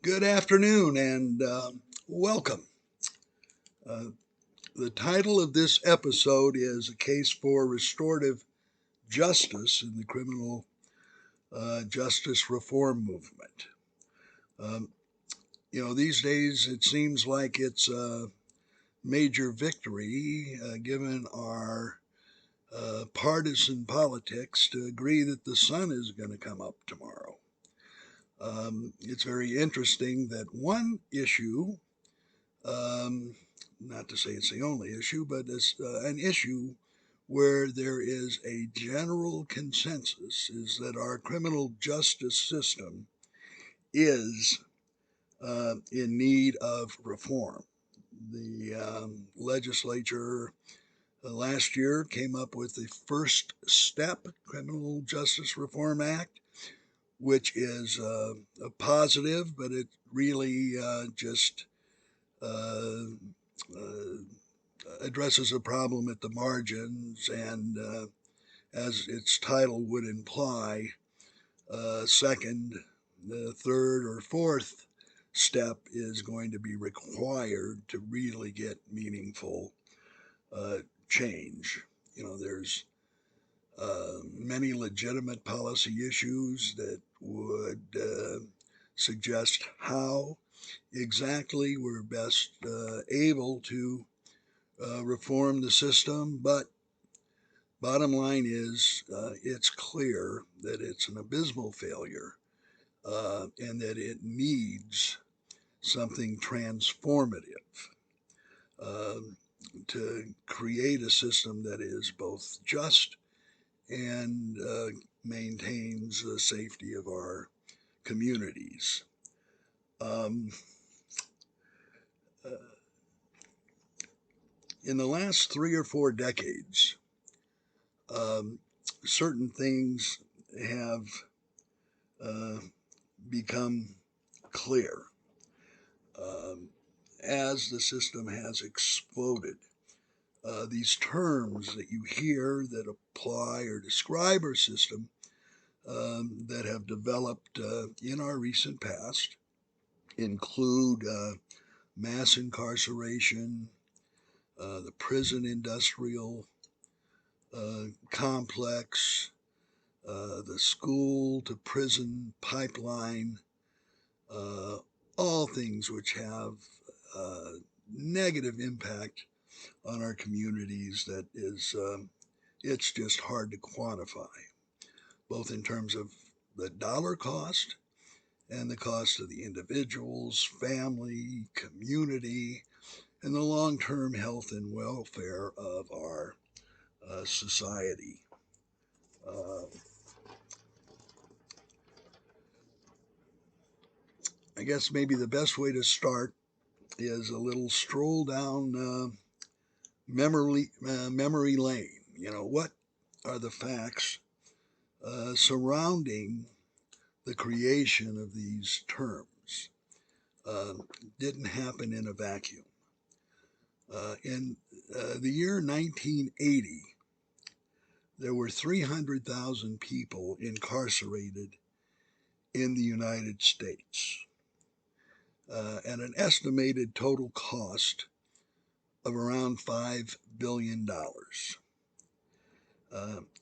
Good afternoon and welcome. Uh, the title of this episode is A Case for Restorative Justice in the Criminal Justice Reform Movement. Um, these days it seems like it's a major victory given our partisan politics to agree that the sun is going to come up tomorrow. It's very interesting that one issue, um, not to say it's the only issue, but it's an issue where there is a general consensus is that our criminal justice system is in need of reform. The legislature last year came up with the First Step Criminal Justice Reform Act, which is a positive, but it really just uh, uh, addresses a problem at the margins, and as its title would imply, second, the third, or fourth step is going to be required to really get meaningful uh, change. There's many legitimate policy issues that would suggest how exactly we're best able to reform the system, but bottom line is it's clear that it's an abysmal failure and that it needs something transformative uh, to create a system that is both just and maintains the safety of our communities. Um, uh, in the last 3 or 4 decades, um, certain things have uh, become clear um, as the system has exploded. These terms that you hear that apply or describe our system that have developed in our recent past include mass incarceration, the prison industrial complex, the school to prison pipeline, uh, all things which have negative impact on our communities that is, it's just hard to quantify, both in terms of the dollar cost and the cost of the individuals, family, community, and the long term health and welfare of our society. Uh, I guess maybe the best way to start is a little stroll down memory lane. What are the facts surrounding the creation of these terms? Uh, didn't happen in a vacuum. In the year 1980, there were 300,000 people incarcerated in the United States, and an estimated total cost of around $5 billion.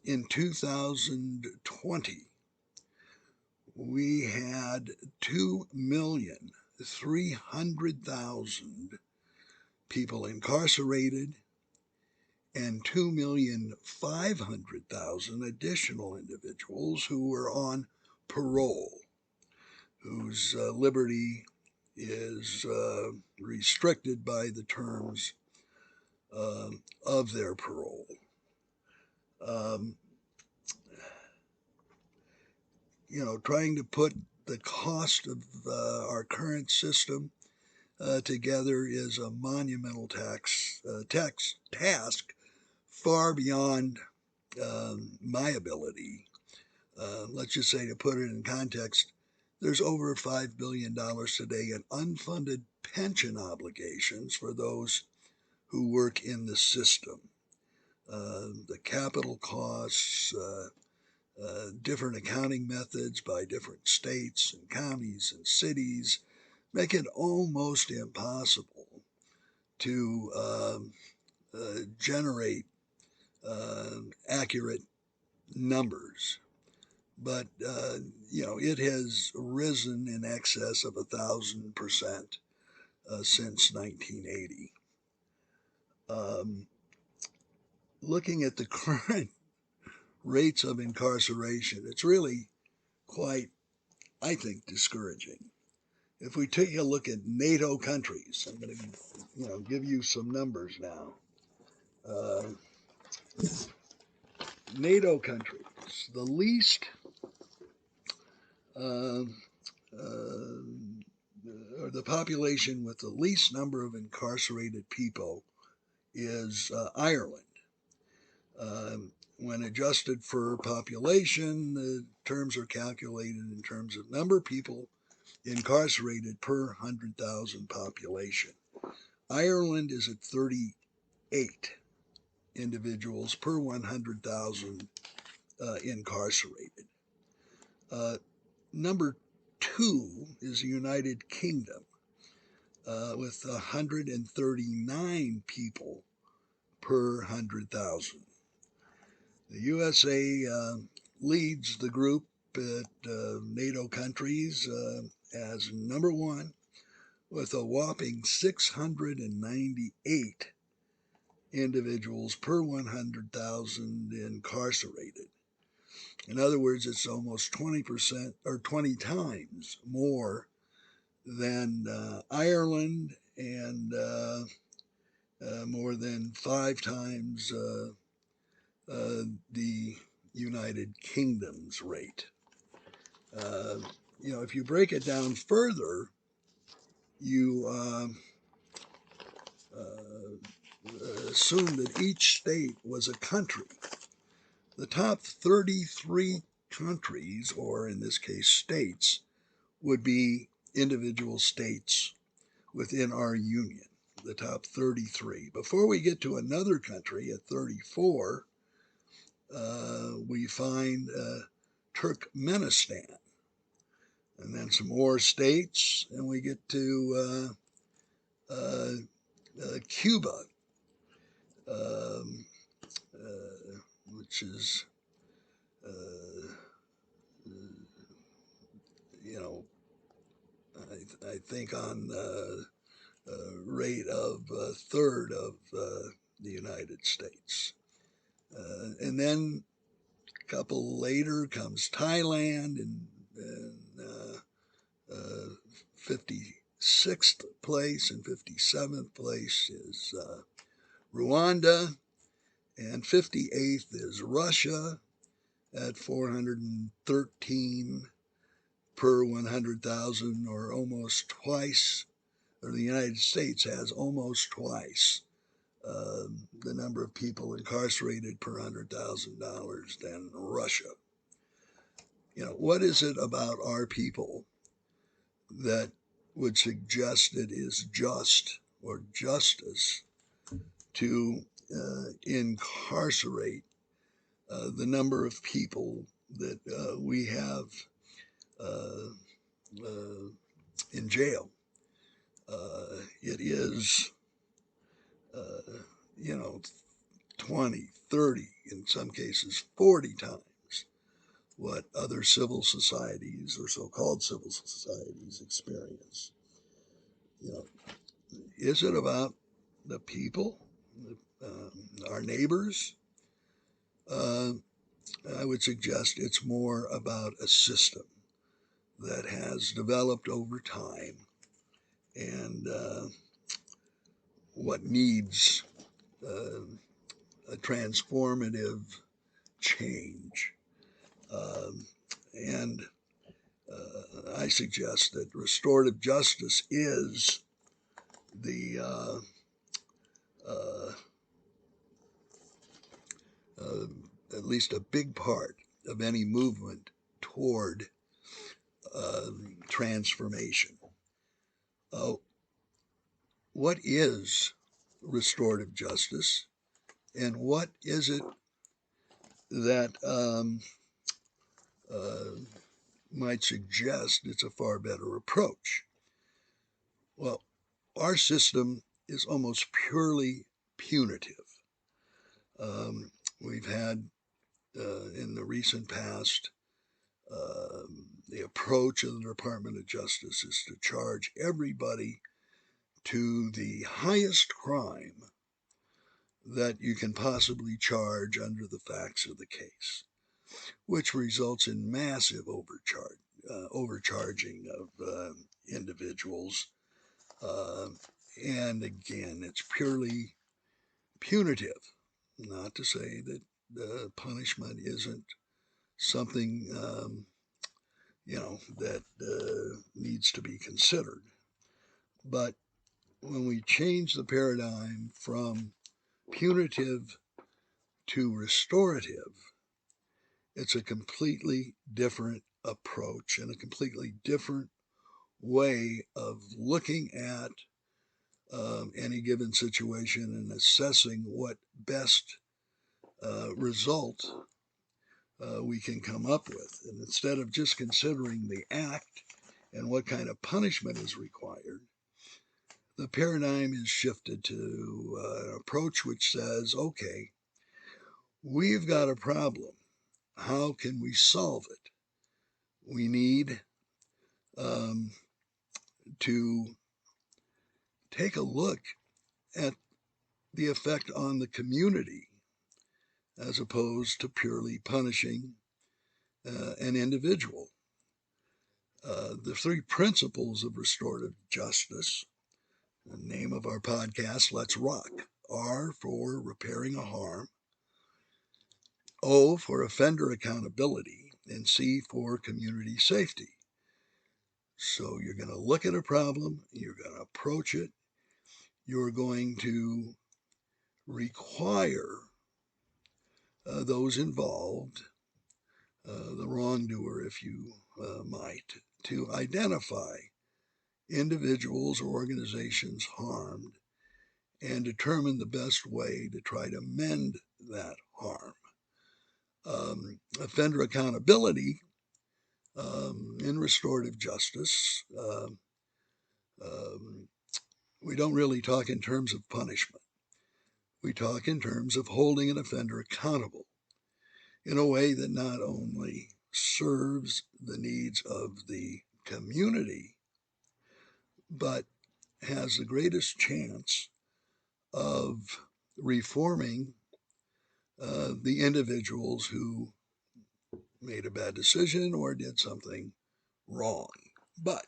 In 2020, we had 2,300,000 people incarcerated and 2,500,000 additional individuals who were on parole, whose liberty is restricted by the terms of their parole. Um, Trying to put the cost of our current system together is a monumental task far beyond my ability. Let's just say, to put it in context, there's over $5 billion today in unfunded pension obligations for those who work in the system. The capital costs, different accounting methods by different states and counties and cities, make it almost impossible to generate accurate numbers. But, it has risen in excess of 1,000% since 1980. Looking at the current rates of incarceration, it's really quite, I think, discouraging. If we take a look at NATO countries, I'm going to, give you some numbers now. NATO countries, the least, or the population with the least number of incarcerated people is Ireland. When adjusted for population, the terms are calculated in terms of number of people incarcerated per 100,000 population. Ireland is at 38 individuals per 100,000 incarcerated. Number 2 is the United Kingdom with 139 people per 100,000. The USA leads the group at NATO countries as number 1 with a whopping 698 individuals per 100,000 incarcerated. In other words, it's almost 20% or 20 times more than Ireland and more than 5 times the United Kingdom's rate. If you break it down further, you assume that each state was a country. The top 33 countries, or in this case states, would be individual states within our union, the top 33. Before we get to another country at 34, we find Turkmenistan, and then some more states, and we get to Cuba, which is, I think on the rate of a third of the United States. And then a couple later comes Thailand, and 56th place, and 57th place is Rwanda, and 58th is Russia at 413 per 100,000, or almost twice, or the United States has almost twice the number of people incarcerated per $100,000 than Russia. What is it about our people that would suggest it is just or justice to incarcerate the number of people that we have in jail? It is, 20, 30, in some cases 40 times what other civil societies or so-called civil societies experience. Is it about the people, our neighbors? I would suggest it's more about a system that has developed over time and what needs a transformative change. And I suggest that restorative justice is the at least a big part of any movement toward transformation. What is restorative justice, and what is it that might suggest it's a far better approach? Well, our system is almost purely punitive. We've had in the recent past, the approach of the Department of Justice is to charge everybody to the highest crime that you can possibly charge under the facts of the case, which results in massive overcharging of individuals. And again, it's purely punitive. Not to say that punishment isn't something that needs to be considered. But when we change the paradigm from punitive to restorative, it's a completely different approach and a completely different way of looking at any given situation and assessing what best result we can come up with. And instead of just considering the act and what kind of punishment is required, the paradigm is shifted to an approach which says, okay, we've got a problem. How can we solve it? We need to take a look at the effect on the community as opposed to purely punishing an individual. The three principles of restorative justice, the name of our podcast, Let's Rock, R for repairing a harm, O for offender accountability, and C for community safety. So you're going to look at a problem, you're going to approach it, you're going to require those involved, the wrongdoer, if you might, to identify individuals or organizations harmed and determine the best way to try to mend that harm. Offender accountability in restorative justice, we don't really talk in terms of punishment. We talk in terms of holding an offender accountable in a way that not only serves the needs of the community, but has the greatest chance of reforming the individuals who made a bad decision or did something wrong. But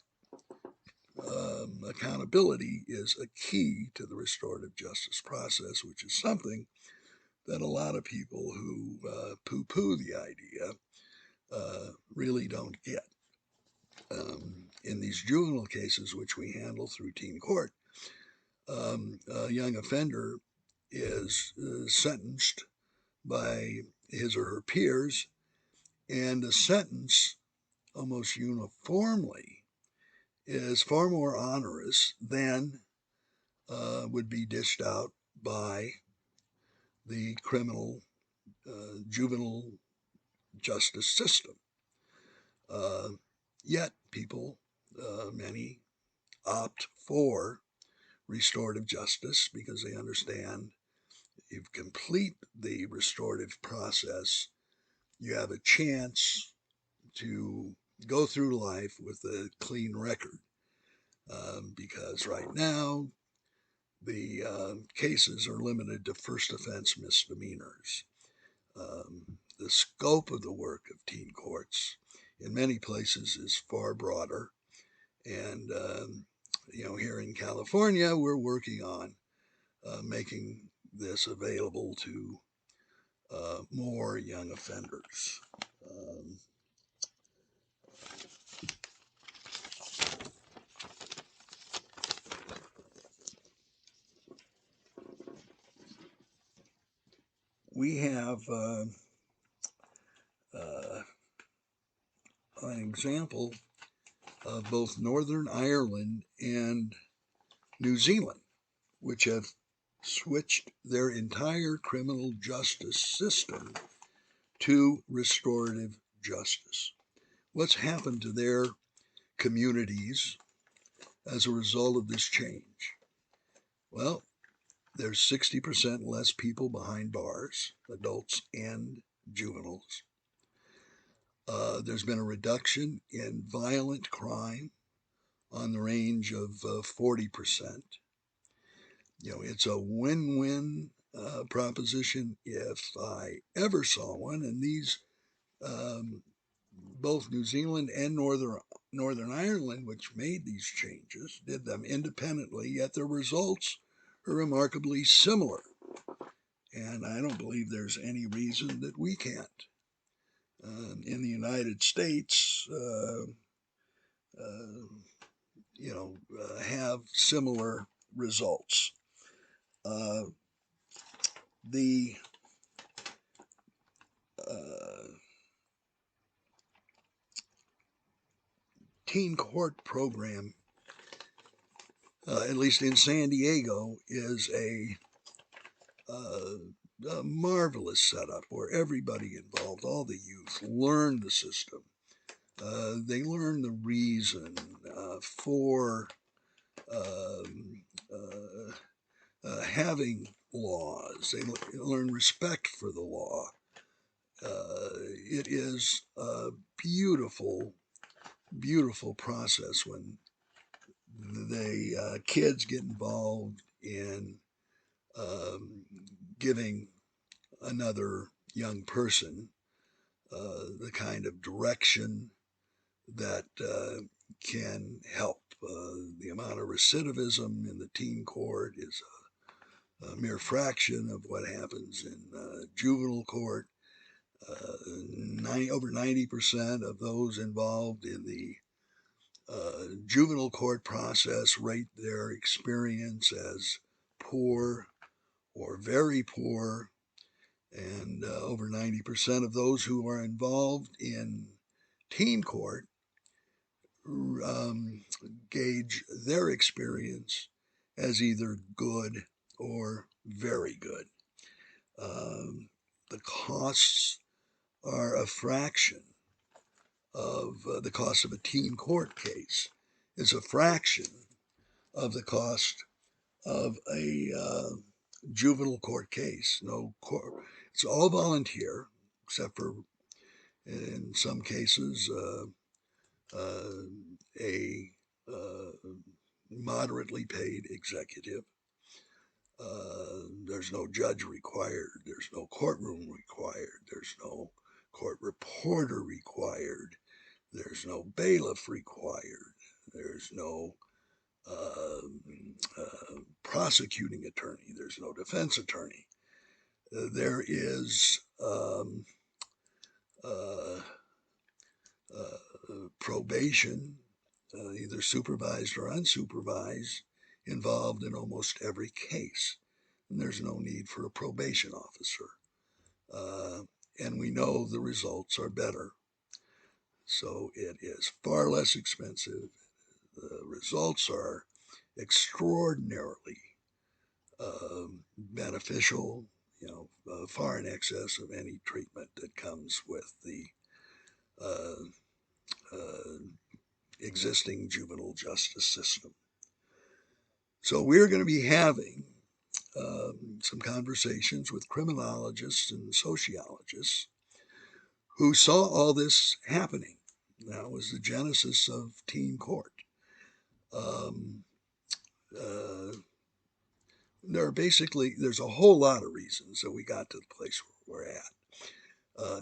accountability is a key to the restorative justice process, which is something that a lot of people who poo-poo the idea really don't get. In these juvenile cases, which we handle through teen court, a young offender is sentenced by his or her peers, and the sentence almost uniformly is far more onerous than would be dished out by the criminal juvenile justice system. Yet people, many, opt for restorative justice because they understand if you complete the restorative process, you have a chance to go through life with a clean record. Because right now, the cases are limited to first offense misdemeanors. The scope of the work of teen courts in many places is far broader. And, here in California, we're working on making this available to more young offenders. We have an example of both Northern Ireland and New Zealand, which have switched their entire criminal justice system to restorative justice. What's happened to their communities as a result of this change? Well, there's 60% less people behind bars, adults and juveniles. There's been a reduction in violent crime on the range of 40%. It's a win-win proposition if I ever saw one, and these both New Zealand and Northern Ireland, which made these changes, did them independently, yet their results are remarkably similar. And I don't believe there's any reason that we can't. In the United States, have similar results. The teen court program, at least in San Diego, is a marvelous setup where everybody involved, all the youth, learn the system. They learn the reason for having laws. They learn respect for the law. It is a beautiful, beautiful process when the kids get involved in giving another young person the kind of direction that can help. The amount of recidivism in the teen court is a mere fraction of what happens in juvenile court. Over 90% of those involved in the juvenile court process rate their experience as poor or very poor, and over 90% of those who are involved in teen court gauge their experience as either good or very good. The costs are a fraction of the cost of a teen court case, is a fraction of the cost of a juvenile court case. No court, it's all volunteer, except for in some cases a moderately paid executive. There's no judge required. There's no courtroom required. There's no court reporter required. There's no bailiff required. There's no prosecuting attorney. There's no defense attorney. There is probation, either supervised or unsupervised, involved in almost every case. And there's no need for a probation officer. And we know the results are better. So it is far less expensive. The results are extraordinarily beneficial, far in excess of any treatment that comes with the existing juvenile justice system. So we're going to be having some conversations with criminologists and sociologists who saw all this happening. That was the genesis of teen court. There's a whole lot of reasons that we got to the place where we're at.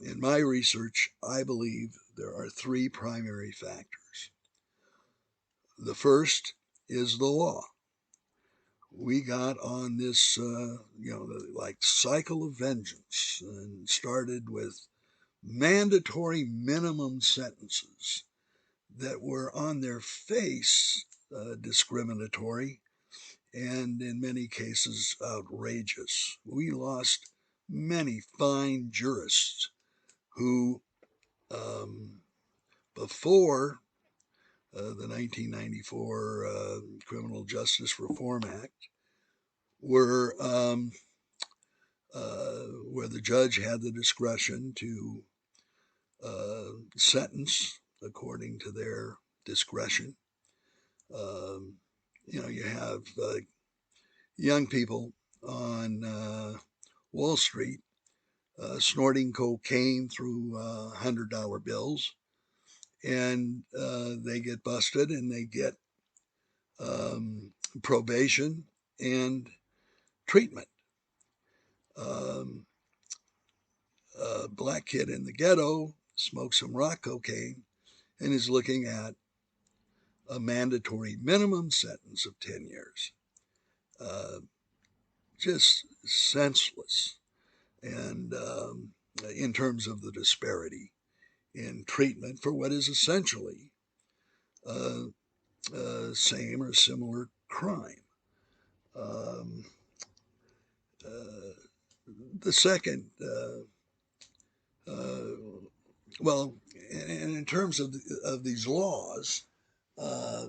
In my research, I believe there are three primary factors. The first is the law. We got on this, cycle of vengeance, and started with mandatory minimum sentences that were on their face discriminatory and in many cases outrageous. We lost many fine jurists who, before the 1994 Criminal Justice Reform Act, were where the judge had the discretion to sentence according to their discretion. Um, you have young people on Wall Street snorting cocaine through $100 bills, and they get busted and they get um, probation and treatment. Um, a black kid in the ghetto smokes some rock cocaine and is looking at a mandatory minimum sentence of 10 years. Uh, just senseless. And in terms of the disparity in treatment for what is essentially uh, same or similar crime. Um, uh, the second, well, and in terms of these laws, uh,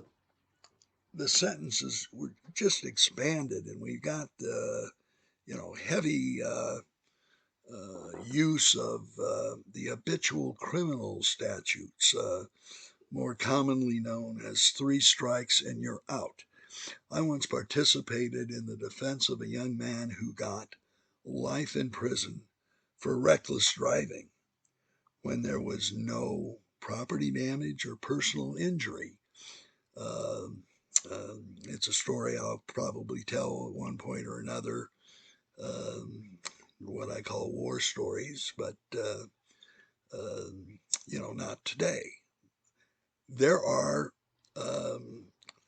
the sentences were just expanded, and we got heavy use of the habitual criminal statutes, more commonly known as three strikes and you're out. I once participated in the defense of a young man who got life in prison for reckless driving when there was no property damage or personal injury. Um, it's a story I'll probably tell at one point or another, um, what I call war stories, but not today. There are um,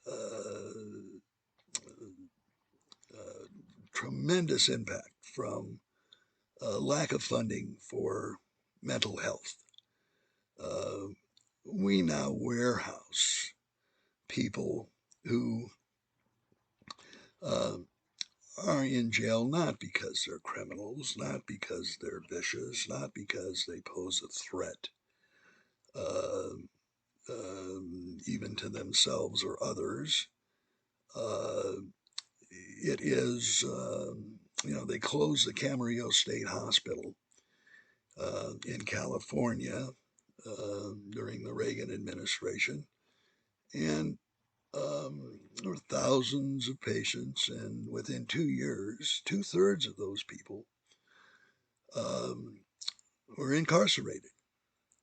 uh, tremendous impact from lack of funding for mental health. Uh, we now warehouse people who uh, are in jail not because they're criminals, not because they're vicious, not because they pose a threat, uh, even to themselves or others. Uh, it is, they closed the Camarillo State Hospital in California during the Reagan administration. And there were thousands of patients, and within 2 years, two-thirds of those people um, were incarcerated.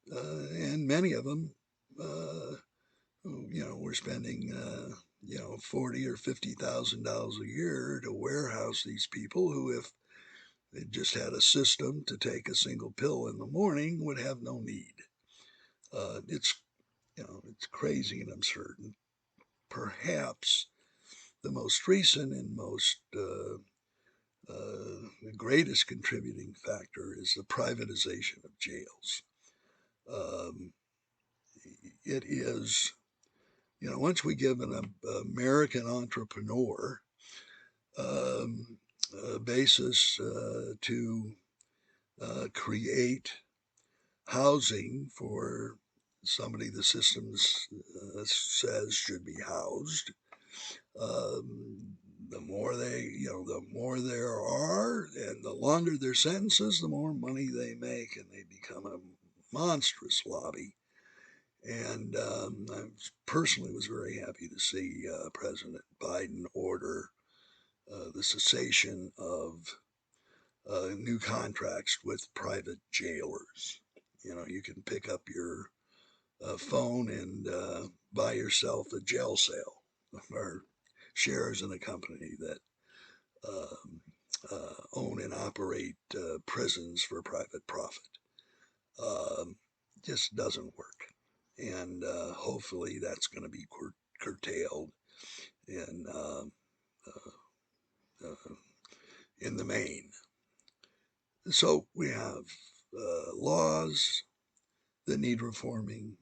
And many of them, were spending, $40 or $50,000 a year to warehouse these people who, if they just had a system to take a single pill in the morning, would have no need. It's crazy and absurd. And perhaps the most recent and the greatest contributing factor is the privatization of jails. Um, it is, once we give an American entrepreneur um, a basis to create housing for somebody the system says should be housed, the more there are, and the longer their sentences, the more money they make, and they become a monstrous lobby. And I personally was very happy to see President Biden order the cessation of new contracts with private jailers. You can pick up your phone and buy yourself a jail cell or shares in a company that um, own and operate prisons for private profit. Um, just doesn't work. And hopefully that's going to be curtailed in, in the main. So we have laws that need reforming.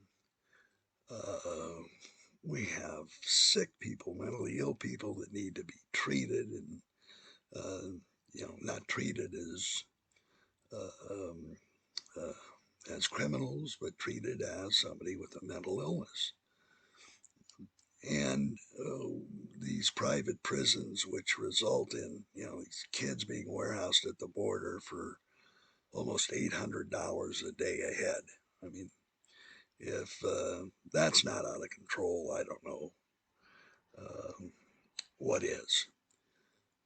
Uh, we have sick people, mentally ill people that need to be treated and, not treated um, as criminals, but treated as somebody with a mental illness. And these private prisons, which result in, these kids being warehoused at the border for almost $800 a day a head. I mean, if that's not out of control, I don't know what is.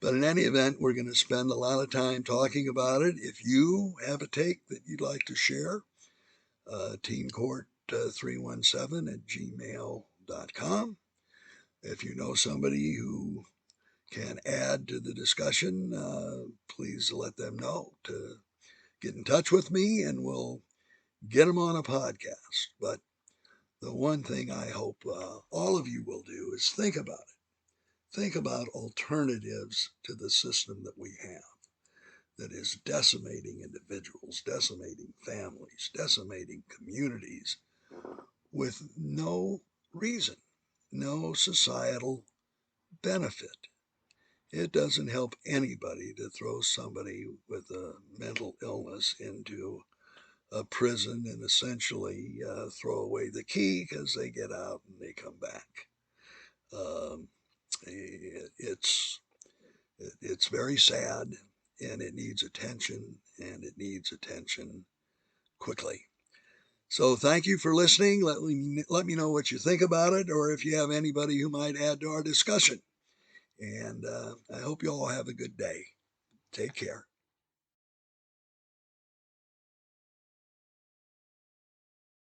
But in any event, we're going to spend a lot of time talking about it. If you have a take that you'd like to share, teencourt317@gmail.com. If you know somebody who can add to the discussion, please let them know to get in touch with me and we'll get them on a podcast. But the one thing I hope all of you will do is think about it. Think about alternatives to the system that we have that is decimating individuals, decimating families, decimating communities with no reason, no societal benefit. It doesn't help anybody to throw somebody with a mental illness into a prison and essentially throw away the key because they get out and they come back. It's very sad, and it needs attention, and it needs attention quickly. So thank you for listening. Let me know what you think about it, or if you have anybody who might add to our discussion. And I hope you all have a good day. Take care.